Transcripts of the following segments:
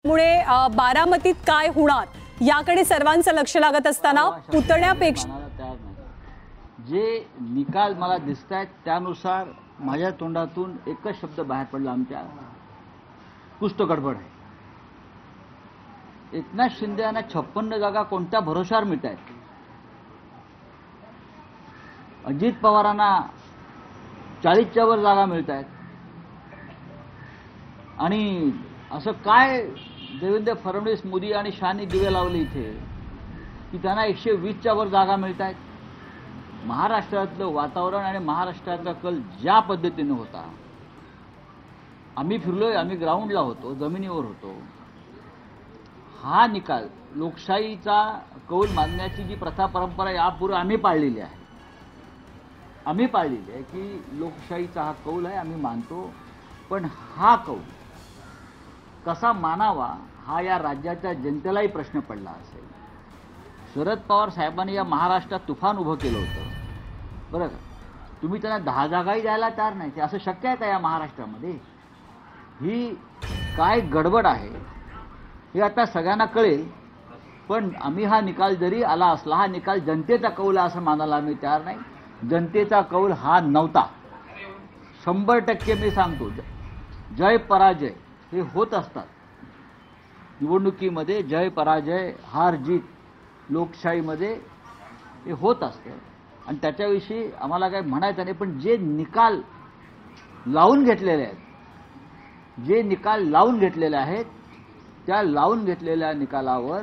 मुळे बारामतीत काय होणार याकडे सर्वांचं लक्ष लागत असताना पुतण्यापेक्षा जे निकाल मला दिसतायत त्यानुसार माझ्या तोंडातून एकच शब्द बाहेर पडला, आमच्या कुछ तो गडबड आहे. एकनाथ शिंदे यांना 56 जागा कोणत्या भरोशावर मिळतायत? अजित पवारांना 40च्या वर जागा मिळतायत. आणि असं काय देवेंद्र फडणवीस, मोदी आणि शहानी दिवे लावले इथे की त्यांना 120च्या वर जागा मिळतायत? महाराष्ट्रातलं वातावरण आणि महाराष्ट्रातला कल ज्या पद्धतीने होता, आम्ही फिरलोय, आम्ही ग्राउंडला होतो, जमिनीवर होतो. हा निकाल लोकशाहीचा कौल मानण्याची जी प्रथा परंपरा यापूर्वी आम्ही पाळलेली आहे, की लोकशाहीचा हा कौल आहे, आम्ही मानतो. पण हा कौल कसा मानावा हा या राज्याच्या जनतेलाही प्रश्न पडला असेल. शरद पवार साहेबांनी या महाराष्ट्रात तुफान उभं केलं होतं, बरं का? तुम्ही त्यांना 10 जागाही द्यायला तयार नाही. ते असं शक्य आहे का या महाराष्ट्रामध्ये? ही काय गडबड आहे हे आता सगळ्यांना कळेल. पण आम्ही हा निकाल जरी आला असला, हा निकाल जनतेचा कौल आहे असं मानायला आम्ही तयार नाही. जनतेचा कौल हा नव्हता. 100% मी सांगतो, जय पराजय हे होत असतात निवडणुकीमध्ये. जय पराजय, हार जीत लोकशाहीमध्ये हे होत असतं आणि त्याच्याविषयी आम्हाला काही म्हणायचं नाही. पण जे निकाल लावून घेतलेले आहेत, त्या लावून घेतलेल्या निकालावर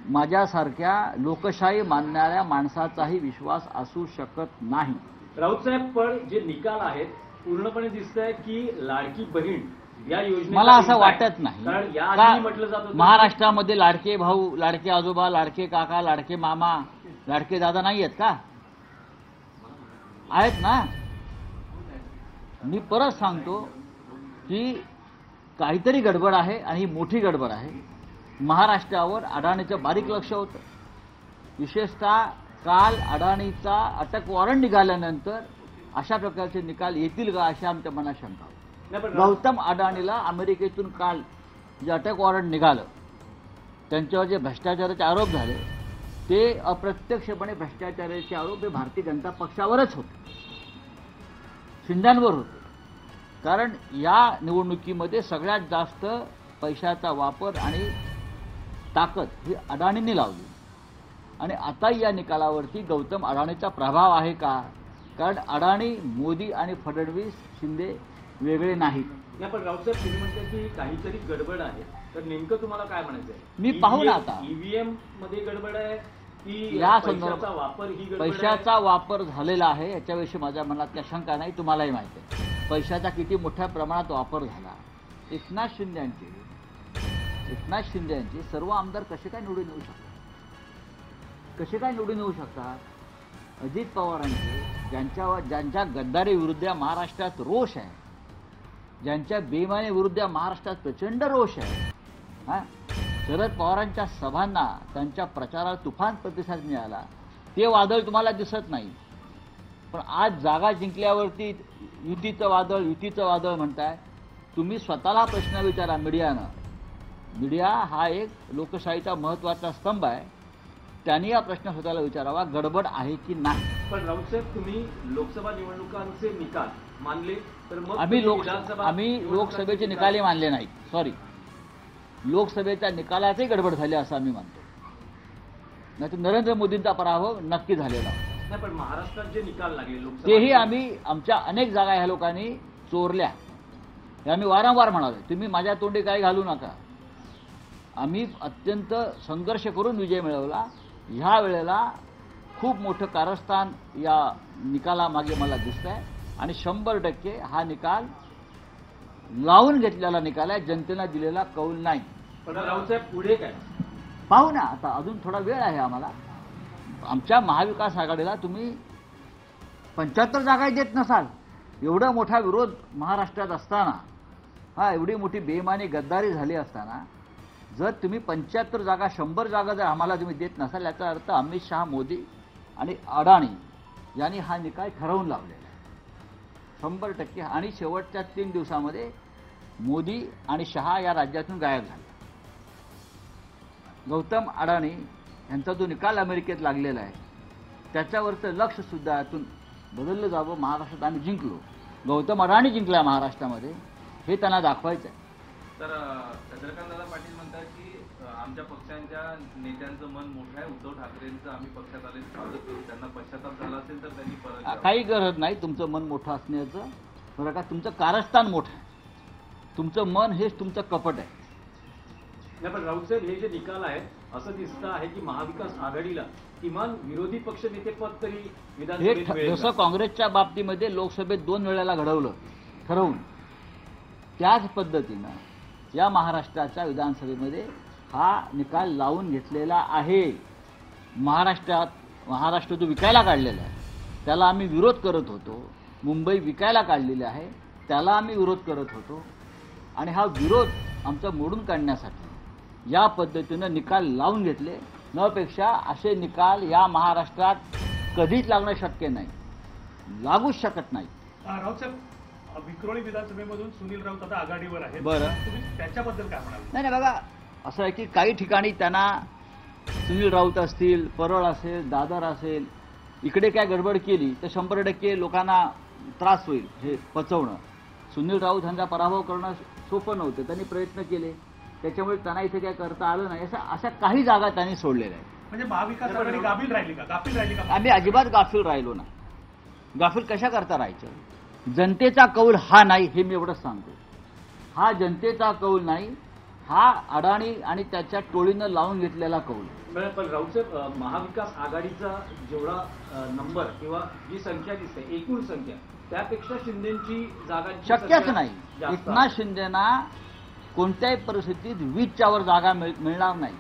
माझ्यासारख्या लोकशाही मानणाऱ्या माणसाचाही विश्वास असू शकत नाही. राऊत साहेब, पण जे निकाल आहेत पूर्णपणे दिसतंय की लाडकी बहीण या योजने, मला असं वाटत नाही. म्हटलं जात होतं महाराष्ट्रामध्ये लाडके भाऊ, लाडके आजोबा, लाडके काका, लाडके मामा, लाडके दादा नाही आहेत का? आहेत ना. मी परत सांगतो की काहीतरी गडबड आहे आणि ही मोठी गडबड आहे. महाराष्ट्रावर अडाणीचं बारीक लक्ष होतं. विशेषतः काल अडाणीचा अटक वॉरंट निघाल्यानंतर अशा प्रकारचे निकाल येतील का अशी आमच्या मनात शंका होती. गौतम अडाणीला अमेरिकेतून काल जे अटक वॉरंट निघालं, त्यांच्यावर जे भ्रष्टाचाराचे आरोप झाले, ते अप्रत्यक्षपणे भ्रष्टाचाराचे आरोप हे भारतीय जनता पक्षावरच होते, शिंद्यांवर होते. कारण या निवडणुकीमध्ये सगळ्यात जास्त पैशाचा वापर आणि ताकद ही अडाणींनी लावली. आणि आता या निकालावरती गौतम अडाणीचा प्रभाव आहे का? कारण अडाणी, मोदी आणि फडणवीस, शिंदे वेगळे नाहीत. पण राऊतसाहेब, तुम्ही म्हणता की काहीतरी गडबड आहे, तर नेमकं तुम्हाला काय म्हणायचं आहे? मी पाहू ना आता ईव्हीएम मध्ये गडबड आहे की या पैशाचा वापर, ही गडबड? पैशाचा वापर झालेला आहे याच्याविषयी माझ्या मनात काही शंका नाही. तुम्हालाही माहिती आहे पैशाचा किती मोठ्या प्रमाणात वापर झाला. एकनाथ शिंदे यांचे सर्व आमदार कसे काय निवडून येऊ शकतात? अजित पवारांचे, ज्यांच्या गद्दारी विरुद्ध महाराष्ट्रात रोष आहे, ज्यांच्या बेईमानी विरुद्ध महाराष्ट्रात प्रचंड रोष आहे, शरद पवारांच्या सभांना, त्यांच्या प्रचाराला तुफान प्रतिसाद मिळाला, ते वादळ तुम्हाला दिसत नाही. पण आज जागा जिंकल्यावरती युतीचं वादळ म्हणताय तुम्ही. स्वतःला प्रश्न विचारा मीडियानं. मीडिया हा एक लोकशाहीचा महत्त्वाचा स्तंभ आहे. त्यांनी हा प्रश्न स्वतःला विचारावा, गडबड आहे की नाही. पण राऊतसाहेब, तुम्ही लोकसभा निवडणुकांचे निकाल मानले तर मग आम्ही लोकसभेचे निकालही मानले नाहीत. सॉरी, लोकसभेच्या निकालाचही गडबड झाली असं आम्ही मानतो. नाहीतर नरेंद्र मोदींचा पराभव नक्की झालेला. नाही, पण महाराष्ट्रात जे निकाल लागले लोकसभा, तेही आमच्या अनेक जागा ह्या लोकांनी चोरल्या. हे आम्ही वारंवार म्हणालो. तुम्ही माझ्या तोंडी काही घालू नका. आम्ही अत्यंत संघर्ष करून विजय मिळवला. ह्या वेळेला खूप मोठं कारस्थान या निकालामागे मला दिसतंय आणि 100% हा निकाल लावून घेतलेला निकाल आहे, जनतेला दिलेला कौल नाही. पण राऊतसाहेब, पुढे काय पाहू ना. आता अजून थोडा वेळ आहे आम्हाला. आमच्या महाविकास आघाडीला तुम्ही 75 जागा देत नसाल, एवढा मोठा विरोध महाराष्ट्रात असताना, एवढी मोठी बेईमानी गद्दारी झाली असताना, जर तुम्ही 75 जागा, 100 जागा जर आम्हाला तुम्ही देत नसाल, याचा अर्थ अमित शहा, मोदी आणि अडाणी यांनी हा निकाल ठरवून लावलेला आहे 100%. आणि शेवटच्या 3 दिवसामध्ये मोदी आणि शहा या राज्यातून गायब झाले. गौतम अडाणी यांचा जो निकाल अमेरिकेत लागलेला आहे त्याच्यावरचं लक्ष सुद्धा यातून बदललं जावं. महाराष्ट्रात आम्ही जिंकलो, गौतम अडाणी जिंकला महाराष्ट्रामध्ये, हे त्यांना दाखवायचं आहे. तर चंद्रकांतदादा पाटील म्हणतात की आमच्या पक्षांच्या नेत्यांचं मन मोठं आहे, उद्धव ठाकरेंचं आम्ही पक्षात आले स्वागत करू, त्यांना पश्चाताप झाला असेल तर त्यांनी परत यावं. काही गरज नाही तुमचं मन मोठं असण्याचं. बरं का, तुमचं कारस्थान मोठं आहे, तुमचं मन हेच तुमचं कपट आहे. नाही पण राऊत साहेब, हे जे निकाल आहेत असं दिसतं आहे की महाविकास आघाडीला किमान विरोधी पक्षनेतेपद तरी हे विधानसभेत मिळेल जसं का? काँग्रेसच्या बाबतीमध्ये लोकसभेत 2 वेळेला घडवलं ठरवून, त्याच पद्धतीनं या महाराष्ट्राच्या विधानसभेमध्ये हा निकाल लावून घेतलेला आहे. महाराष्ट्र जो विकायला काढलेला आहे त्याला आम्ही विरोध करत होतो. मुंबई विकायला काढलेली आहे त्याला आम्ही विरोध करत होतो. आणि हा विरोध आमचा मोडून काढण्यासाठी या पद्धतीनं निकाल लावून घेतले. नपेक्षा असे निकाल या महाराष्ट्रात कधीच लागणं शक्य नाही, लागूच शकत नाही. राऊत साहेब, विक्रोळी विधानसभेमधून सुनील राऊत आता आघाडीवर आहेत. बरं. तुम्ही त्याच्याबद्दल काय म्हणाल? नाही नाही, बघा असं आहे की काही ठिकाणी त्यांना सुनील राऊत असतील, परळ असेल, दादर असेल, इकडे काय गडबड केली तर 100% लोकांना त्रास होईल हे पचवणं. सुनील राऊत यांचा पराभव करणं सोपं नव्हतं, त्यांनी प्रयत्न केले, त्याच्यामुळे त्यांना इथे काय करता आलं नाही. अशा काही जागा त्यांनी सोडलेल्या आहेत. म्हणजे महाविकास आघाडी गाफील राहिली का? आम्ही अजिबात गाफील राहिलो ना. गाफील कशा करता राहायचं? जनतेचा कौल हा नाही, हे मी एवढंच सांगतो. हा जनतेचा कौल नाही, हा अडाणी आणि त्याच्या टोळीनं लावून घेतलेला कौल. पण राऊत साहेब, महाविकास आघाडीचा जेवढा नंबर किंवा जी संख्या दिसते एकूण संख्या त्यापेक्षा शिंदेची जागांची शक्यच संख्या नाही. जास्त एकनाथ आहे. शिंदेना कोणत्याही परिस्थितीत 20च्या वर जागा मिळणार नाही,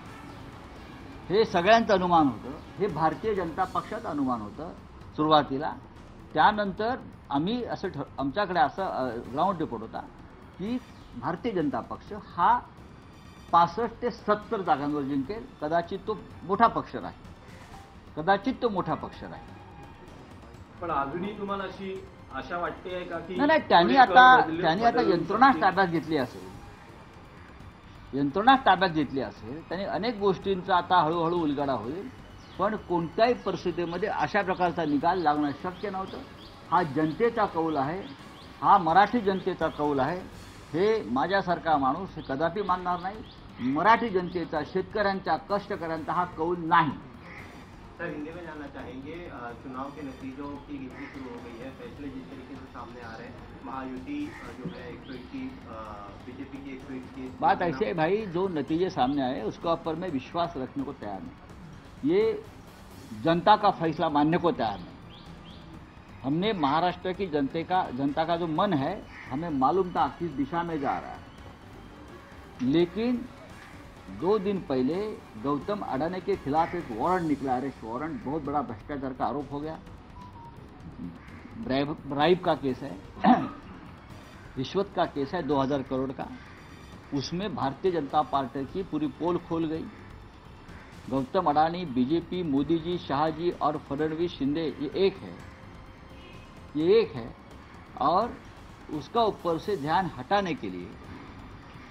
हे सगळ्यांचं अनुमान होतं. हे भारतीय जनता पक्षाचं अनुमान होतं सुरुवातीला. त्यानंतर आम्ही आमच्याकडे असं ग्राउंड रिपोर्ट होता की भारतीय जनता पक्ष हा 65 ते 70 जागांवर जिंकेल. कदाचित तो मोठा पक्ष राहील. पण अजूनही तुम्हाला अशी आशा वाटते आहे का की नाही, त्यांनी थोडे आता बदलून यंत्रणा शकतील? ताब्यात घेतली असेल. त्यांनी अनेक गोष्टींचा आता हळूहळू उलगडा होईल. पण कोणत्याही परिस्थितीमध्ये अशा प्रकारचा निकाल लागणं शक्य नव्हतं. हा जनतेचा कौल आहे, हा मराठी जनतेचा कौल आहे. हे माझ्यासारखा माणूस हे कदापि मानणार नाही. मराठी जनतेचा, शेतकऱ्यांचा, कष्टकऱ्यांचा हा कौल नाही. सर, हिंदी में जानना चाहेंगे, चुनाव के नतीजों की गिनती शुरू हो गई है, फैसले जिस तरीके से सामने आ रहे हैं, महायुति जो है 121, बीजेपी की 121। बात ऐसे है भाई, जो नतीजे सामने आए उसके ऊपर मैं विश्वास रखने को तैयार नहीं. ये जनता का फैसला मानने को तैयार नहीं. हमने महाराष्ट्र की जनता का जो मन है, हमें मालूम था किस दिशा में जा रहा है. लेकिन 2 दिन पहले गौतम अडानी के खिलाफ एक वारंट निकला, अरेस्ट वारंट. बहुत बड़ा भ्रष्टाचार का आरोप हो गया, ब्राइब का केस है, रिश्वत का केस है 2000 करोड़ का. उसमें भारतीय जनता पार्टी की पूरी पोल खोल गई. गौतम अडानी, बीजेपी, मोदी जी, शाह जी और फडणवीस, शिंदे, ये एक है. और उसका ऊपर से ध्यान हटाने के लिए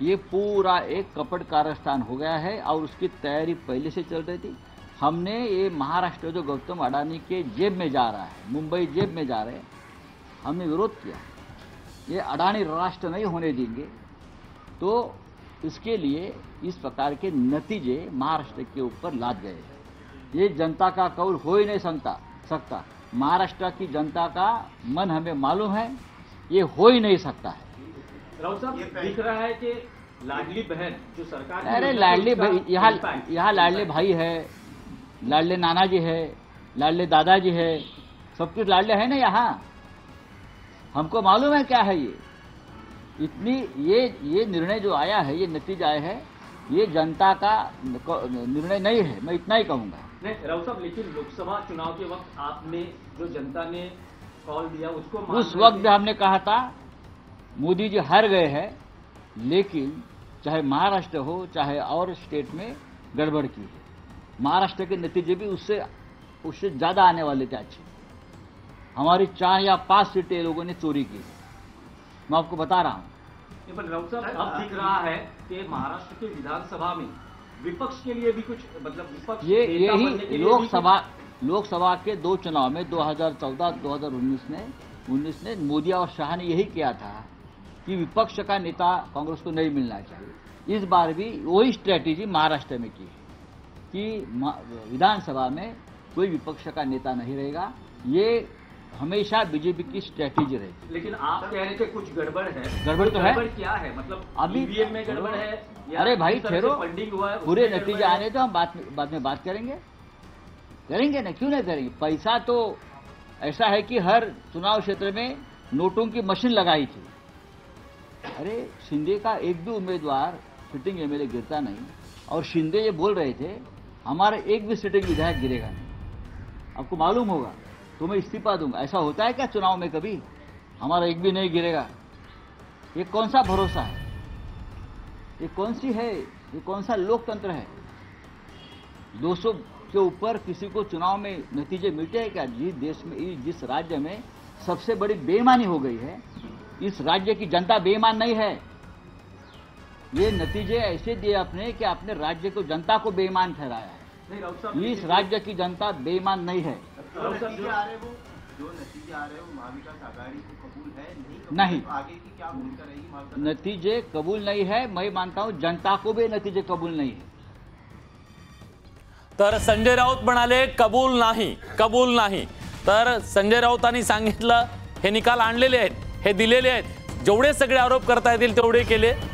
ये पूरा एक कपट कारस्थान हो गया है. और उसकी तैयारी पहले से चल रही थी. हमने ये महाराष्ट्र जो गौतम अडानी के जेब में जा रहा है, मुंबई जेब में जा रहे हैं, हमने विरोध किया. ये अडानी राष्ट्र नहीं होने देंगे. तो इसके लिए इस प्रकार के नतीजे महाराष्ट्र के ऊपर लाद गए. ये जनता का कौल हो ही नहीं सकता. महाराष्ट्र की जनता का मन हमें मालूम है, ये हो ही नहीं सकता है. राउत साहब, दिख रहा है कि लाडली बहन जो सरकार की अरे योजना लाडली है, भाई, उसका impact- यहाँ लाडले भाई है, लाडले नाना जी है, लाडले दादाजी है, सब कुछ लाडले है ना यहाँ. हमको मालूम है क्या है ये. ये निर्णय जो आया है, ये नतीजा आया है, ये जनता का निर्णय नहीं है, मैं इतना ही कहूँगा. नहीं राउत साहब, लेकिन लोकसभा चुनाव के वक्त आपने जो जनता ने कॉल दिया उसको मान उस रहे वक्त थे। भी हमने कहा था मोदी जी हार गए हैं, लेकिन चाहे महाराष्ट्र हो चाहे और स्टेट में गड़बड़ की है. महाराष्ट्र के नतीजे भी उससे ज़्यादा आने वाले थे. अच्छे हमारी 4 या 5 सीटें लोगों ने चोरी की. मैं आपको बता रहा हूँ. नहीं, पर राउत साहब, अब दिख रहा है कि महाराष्ट्र के विधानसभा में विपक्ष के लिए भी कुछ मतलब विपक्ष ये नेता बनने के यही लिए भी कुछ- लोकसभा के 2 चुनाव में 2014-2019 में मोदी और शाह ने यही किया था कि विपक्ष का नेता कांग्रेस को नहीं मिलना चाहिए। इस बार भी वही स्ट्रेटेजी महाराष्ट्र में की है कि विधानसभा में कोई विपक्ष का नेता नहीं रहेगा। ये हमेशा बीजेपी की स्ट्रेटेजी रहेगी। लेकिन आप कह रहे थे कुछ गड़बड़ है। गड़बड़ तो है। गड़बड़ क्या है? मतलब अभी ईवीएम में गड़बड़ है या अरे भाई किस तरह से ठहरो, फंडिंग हुआ है पूरे उसमें नतीजे गड़बड़ है? आने तो हम बाद में बात करेंगे ना, क्यों नहीं करेंगे। पैसा तो ऐसा है कि हर चुनाव क्षेत्र में नोटों की मशीन लगाई थी। अरे शिंदे का एक भी उम्मीदवार सिटिंग एमएलए गिरता नहीं, और शिंदे ये बोल रहे थे हमारा एक भी सिटिंग विधायक गिरेगा नहीं। आपको मालूम होगा तो मैं इस्तीफा दूंगा। ऐसा होता है क्या चुनाव में कभी? हमारा एक भी नहीं गिरेगा। ये कौन सा भरोसा है? ये कौन सी है? ये कौन सा लोकतंत्र है? 200 के ऊपर किसी को चुनाव में नतीजे मिलते हैं क्या? जिस देश में, जिस राज्य में सबसे बड़ी बेईमानी हो गई है, इस राज्य की जनता बेईमान नहीं है। ये नतीजे ऐसे दिए आपने कि आपने राज्य को, जनता को बेईमान ठहराया है। नहीं, राउत साहब, इस राज्य की जनता बेईमान नहीं है। जो नतीजे आ रहे हो महाविकास आघाड़ी को कबूल है नहीं? नहीं। तो आगे की क्या भूमिका रहेगी महाविकास? नतीजे कबूल नहीं है। मैं मानता हूं जनता को भी नतीजे कबूल नहीं है। तर संजय राऊत म्हणाले कबूल नाही। तर संजय राऊतांनी सांगितलं हे निकाल आणलेले आहेत, हे दिलेले आहेत, जेवढे सगळे आरोप करता येतील तेवढे केले।